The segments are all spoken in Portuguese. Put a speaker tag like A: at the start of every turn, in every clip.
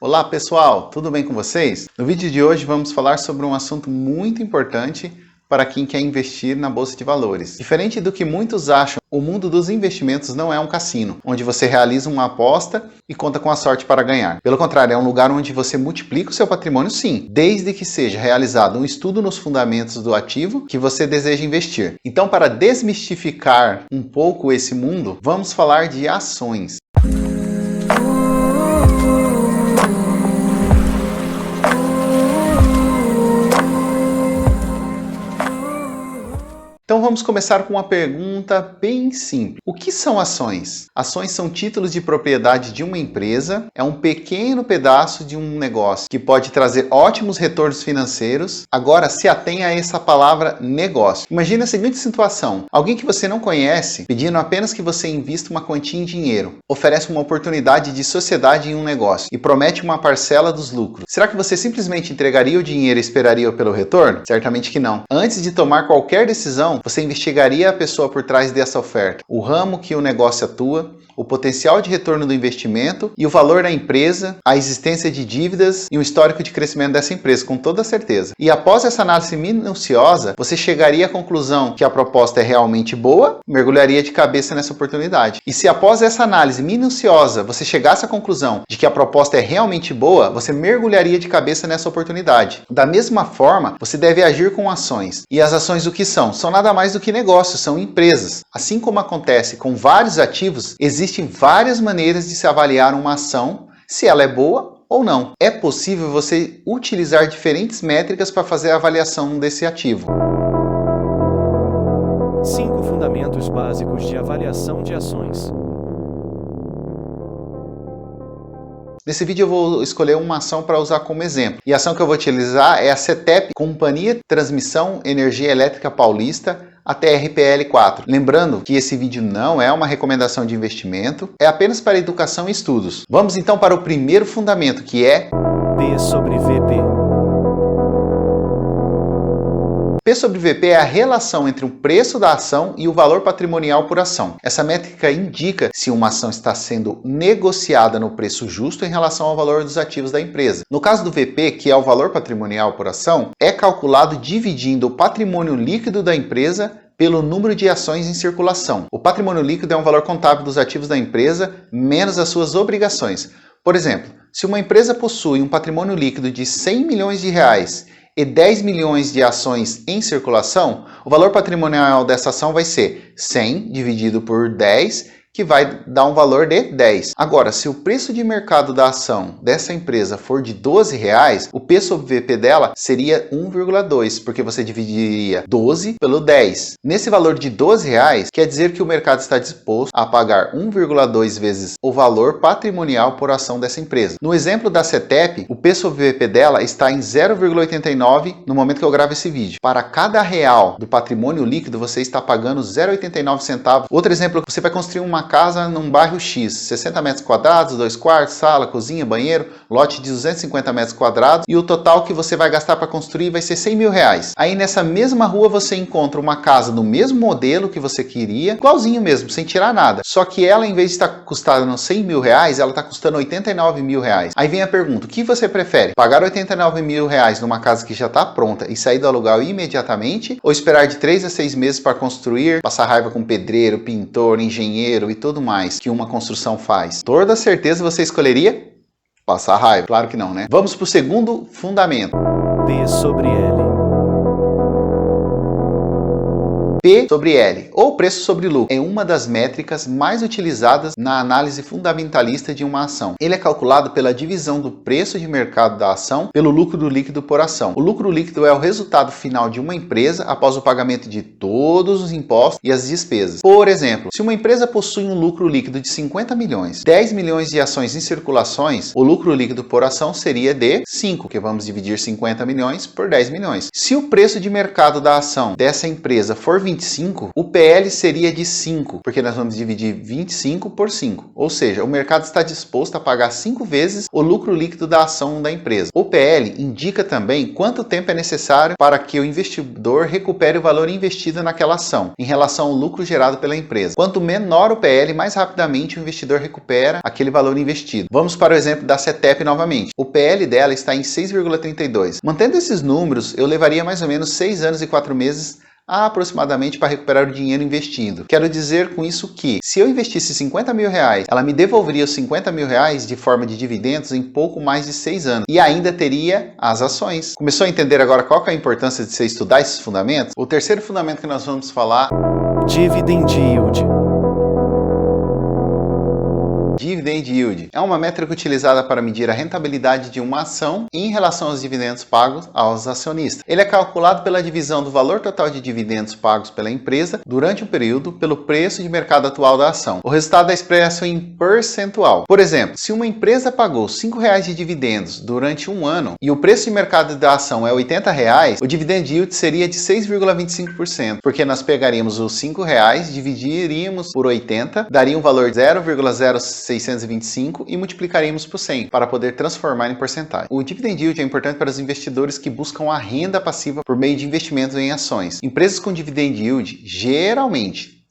A: Olá pessoal, tudo bem com vocês? No vídeo de hoje vamos falar sobre um assunto muito importante para quem quer investir na Bolsa de Valores. Diferente do que muitos acham, o mundo dos investimentos não é um cassino, onde você realiza uma aposta e conta com a sorte para ganhar. Pelo contrário, é um lugar onde você multiplica o seu patrimônio sim, desde que seja realizado um estudo nos fundamentos do ativo que você deseja investir. Então, para desmistificar um pouco esse mundo, vamos falar de ações. Então vamos começar com uma pergunta bem simples. O que são ações? Ações são títulos de propriedade de uma empresa, é um pequeno pedaço de um negócio que pode trazer ótimos retornos financeiros. Agora se atenha a essa palavra negócio. Imagine a seguinte situação, alguém que você não conhece pedindo apenas que você invista uma quantia em dinheiro, oferece uma oportunidade de sociedade em um negócio e promete uma parcela dos lucros. Será que você simplesmente entregaria o dinheiro e esperaria pelo retorno? Certamente que não. Antes de tomar qualquer decisão, você investigaria a pessoa por trás dessa oferta, o ramo que o negócio atua, o potencial de retorno do investimento e o valor da empresa, a existência de dívidas e um histórico de crescimento dessa empresa, com toda certeza. E após essa análise minuciosa, você chegaria à conclusão que a proposta é realmente boa, mergulharia de cabeça nessa oportunidade. E se após essa análise minuciosa você chegasse à conclusão de que a proposta é realmente boa, você mergulharia de cabeça nessa oportunidade. Da mesma forma, você deve agir com ações. E as ações o que são? São nada mais do que negócios, são empresas. Assim como acontece com vários ativos, existem várias maneiras de se avaliar uma ação, se ela é boa ou não. É possível você utilizar diferentes métricas para fazer a avaliação desse ativo.
B: 5 fundamentos básicos de avaliação de ações.
A: Nesse vídeo eu vou escolher uma ação para usar como exemplo. E a ação que eu vou utilizar é a CETEP, Companhia de Transmissão Energia Elétrica Paulista, a TRPL4. Lembrando que esse vídeo não é uma recomendação de investimento, é apenas para educação e estudos. Vamos então para o primeiro fundamento, que é
B: P sobre VP.
A: P sobre VP é a relação entre o preço da ação e o valor patrimonial por ação. Essa métrica indica se uma ação está sendo negociada no preço justo em relação ao valor dos ativos da empresa. No caso do VP, que é o valor patrimonial por ação, é calculado dividindo o patrimônio líquido da empresa pelo número de ações em circulação. O patrimônio líquido é um valor contábil dos ativos da empresa menos as suas obrigações. Por exemplo, se uma empresa possui um patrimônio líquido de 100 milhões de reais e 10 milhões de ações em circulação, o valor patrimonial dessa ação vai ser 100 dividido por 10, que vai dar um valor de 10. Agora, se o preço de mercado da ação dessa empresa for de R$12, o P sobre VP dela seria 1,2, porque você dividiria 12 pelo 10. Nesse valor de R$12, quer dizer que o mercado está disposto a pagar 1,2 vezes o valor patrimonial por ação dessa empresa. No exemplo da CETEP, o P sobre VP dela está em 0,89 no momento que eu gravo esse vídeo. Para cada real do patrimônio líquido, você está pagando 0,89 centavos. Outro exemplo, você vai construir uma casa num bairro X, 60 metros quadrados, 2 quartos, sala, cozinha, banheiro, lote de 250 metros quadrados e o total que você vai gastar para construir vai ser 100 mil reais. Aí nessa mesma rua você encontra uma casa do mesmo modelo que você queria, igualzinho mesmo, sem tirar nada. Só que ela, em vez de estar custando 100 mil reais, ela está custando 89 mil reais. Aí vem a pergunta, o que você prefere? Pagar 89 mil reais numa casa que já está pronta e sair do aluguel imediatamente? Ou esperar de 3 a 6 meses para construir, passar raiva com pedreiro, pintor, engenheiro e tudo mais que uma construção faz? Toda certeza você escolheria passar raiva. Claro que não, né? Vamos para o segundo fundamento.
B: P sobre L.
A: P sobre L, ou preço sobre lucro, é uma das métricas mais utilizadas na análise fundamentalista de uma ação. Ele é calculado pela divisão do preço de mercado da ação pelo lucro líquido por ação. O lucro líquido é o resultado final de uma empresa após o pagamento de todos os impostos e as despesas. Por exemplo, se uma empresa possui um lucro líquido de 50 milhões, 10 milhões de ações em circulações, o lucro líquido por ação seria de 5, que vamos dividir 50 milhões por 10 milhões. Se o preço de mercado da ação dessa empresa for 20 25, o PL seria de 5, porque nós vamos dividir 25 por 5. Ou seja, o mercado está disposto a pagar 5 vezes o lucro líquido da ação da empresa. O PL indica também quanto tempo é necessário para que o investidor recupere o valor investido naquela ação, em relação ao lucro gerado pela empresa. Quanto menor o PL, mais rapidamente o investidor recupera aquele valor investido. Vamos para o exemplo da CETEP novamente. O PL dela está em 6,32. Mantendo esses números, eu levaria mais ou menos 6 anos e 4 meses aproximadamente para recuperar o dinheiro investido. Quero dizer com isso que, se eu investisse 50 mil reais, ela me devolveria os 50 mil reais de forma de dividendos em pouco mais de 6 anos. E ainda teria as ações. Começou a entender agora qual que é a importância de você estudar esses fundamentos? O terceiro fundamento que nós vamos falar...
B: Dividend Yield.
A: Dividend Yield é uma métrica utilizada para medir a rentabilidade de uma ação em relação aos dividendos pagos aos acionistas. Ele é calculado pela divisão do valor total de dividendos pagos pela empresa durante um período pelo preço de mercado atual da ação. O resultado é expresso em percentual. Por exemplo, se uma empresa pagou R$ 5,00 de dividendos durante um ano e o preço de mercado da ação é R$ 80,00, o Dividend Yield seria de 6,25%, porque nós pegaríamos os R$ 5,00, dividiríamos por 80, daria um valor de 0,0625 e multiplicaríamos por 100 para poder transformar em porcentagem. O Dividend Yield é importante para os investidores que buscam a renda passiva por meio de investimentos em ações. Empresas com Dividend Yield geralmente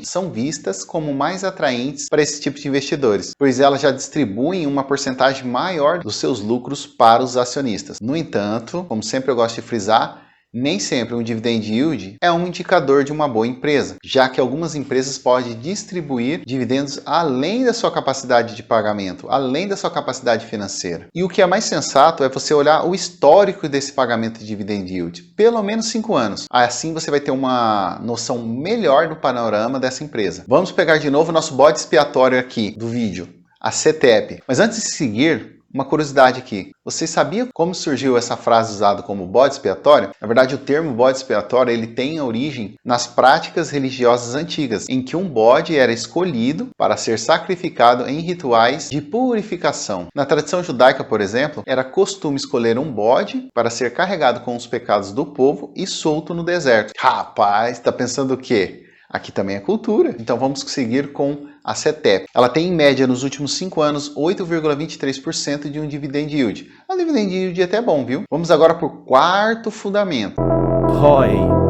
A: são vistas como mais atraentes para esse tipo de investidores, pois elas já distribuem uma porcentagem maior dos seus lucros para os acionistas. No entanto, como sempre eu gosto de frisar, nem sempre um dividend yield é um indicador de uma boa empresa, já que algumas empresas podem distribuir dividendos além da sua capacidade de pagamento, além da sua capacidade financeira. E o que é mais sensato é você olhar o histórico desse pagamento de dividend yield, pelo menos 5 anos. Assim você vai ter uma noção melhor do panorama dessa empresa. Vamos pegar de novo o nosso bode expiatório aqui do vídeo, a CETEP. Mas antes de seguir, uma curiosidade aqui. Você sabia como surgiu essa frase usada como bode expiatório? Na verdade, o termo bode expiatório ele tem origem nas práticas religiosas antigas, em que um bode era escolhido para ser sacrificado em rituais de purificação. Na tradição judaica, por exemplo, era costume escolher um bode para ser carregado com os pecados do povo e solto no deserto. Rapaz, tá pensando o quê? Aqui também é cultura. Então vamos seguir com a CETEP. Ela tem em média nos últimos 5 anos 8,23% de um dividend yield. O dividend yield é até bom, viu? Vamos agora para o quarto fundamento.
B: ROI.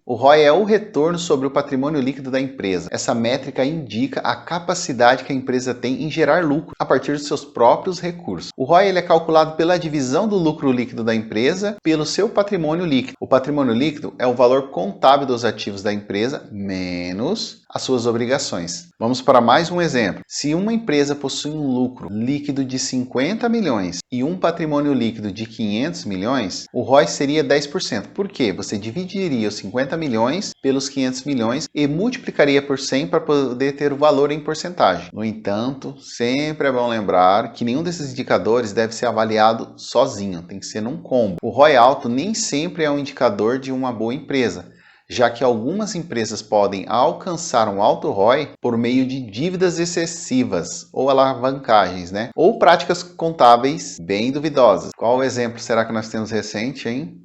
A: O ROI é o retorno sobre o patrimônio líquido da empresa. Essa métrica indica a capacidade que a empresa tem em gerar lucro a partir dos seus próprios recursos. O ROI ele é calculado pela divisão do lucro líquido da empresa pelo seu patrimônio líquido. O patrimônio líquido é o valor contábil dos ativos da empresa menos as suas obrigações. Vamos para mais um exemplo. Se uma empresa possui um lucro líquido de 50 milhões e um patrimônio líquido de 500 milhões, o ROI seria 10%. Por quê? Você dividiria os 50 milhões pelos 500 milhões e multiplicaria por 100 para poder ter o valor em porcentagem. No entanto, sempre é bom lembrar que nenhum desses indicadores deve ser avaliado sozinho, tem que ser num combo. O ROI alto nem sempre é um indicador de uma boa empresa, já que algumas empresas podem alcançar um alto ROI por meio de dívidas excessivas ou alavancagens, ou práticas contábeis bem duvidosas. Qual exemplo será que nós temos recente, hein?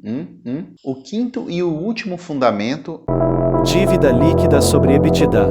A: O quinto e o último fundamento:
B: dívida líquida sobre EBITDA.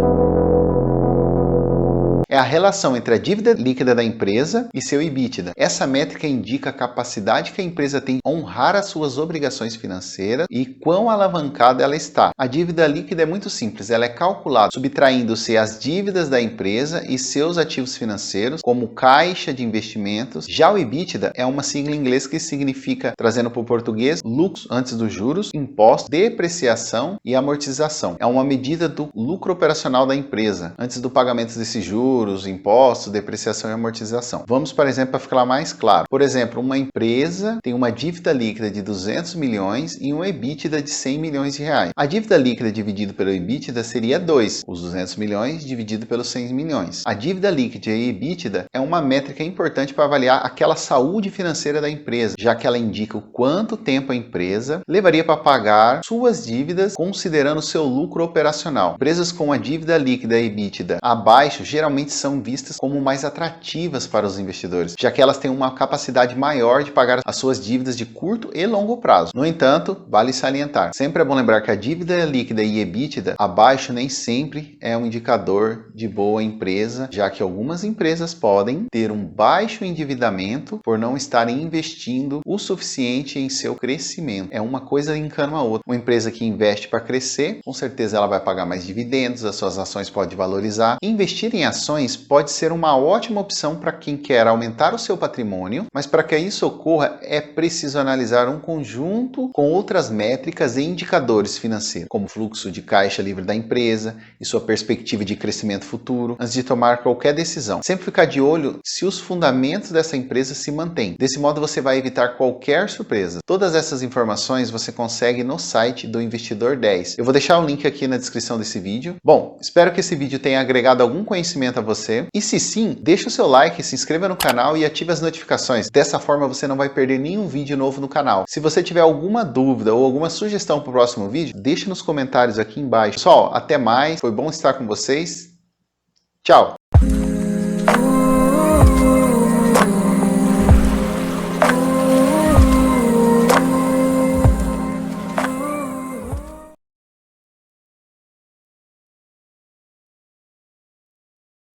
A: É a relação entre a dívida líquida da empresa e seu EBITDA. Essa métrica indica a capacidade que a empresa tem de honrar as suas obrigações financeiras e quão alavancada ela está. A dívida líquida é muito simples, ela é calculada subtraindo-se as dívidas da empresa e seus ativos financeiros, como caixa de investimentos. Já o EBITDA é uma sigla em inglês que significa, trazendo para o português, lucros antes dos juros, impostos, depreciação e amortização. É uma medida do lucro operacional da empresa, antes do pagamento desses juros, impostos, depreciação e amortização. Vamos, por exemplo, para ficar mais claro. Por exemplo, uma empresa tem uma dívida líquida de 200 milhões e um EBITDA de 100 milhões de reais. A dívida líquida dividida pelo EBITDA seria 2, os 200 milhões dividido pelos 100 milhões. A dívida líquida e EBITDA é uma métrica importante para avaliar aquela saúde financeira da empresa, já que ela indica o quanto tempo a empresa levaria para pagar suas dívidas, considerando seu lucro operacional. Empresas com a dívida líquida e EBITDA abaixo geralmente geralmente são vistas como mais atrativas para os investidores, já que elas têm uma capacidade maior de pagar as suas dívidas de curto e longo prazo. No entanto, vale salientar, sempre é bom lembrar que a dívida líquida e EBITDA abaixo nem sempre é um indicador de boa empresa, já que algumas empresas podem ter um baixo endividamento por não estarem investindo o suficiente em seu crescimento. É uma coisa encana a outra. Uma empresa que investe para crescer, com certeza ela vai pagar mais dividendos, as suas ações podem valorizar. Investir em ações pode ser uma ótima opção para quem quer aumentar o seu patrimônio, mas para que isso ocorra é preciso analisar um conjunto com outras métricas e indicadores financeiros, como o fluxo de caixa livre da empresa e sua perspectiva de crescimento futuro, antes de tomar qualquer decisão. Sempre ficar de olho se os fundamentos dessa empresa se mantêm. Desse modo você vai evitar qualquer surpresa. Todas essas informações você consegue no site do Investidor 10. Eu vou deixar o link aqui na descrição desse vídeo. Bom, espero que esse vídeo tenha agregado algum conhecimento a você. E se sim, deixa o seu like, se inscreva no canal e ative as notificações. Dessa forma você não vai perder nenhum vídeo novo no canal. Se você tiver alguma dúvida ou alguma sugestão para o próximo vídeo, deixe nos comentários aqui embaixo. Pessoal, até mais. Foi bom estar com vocês. Tchau!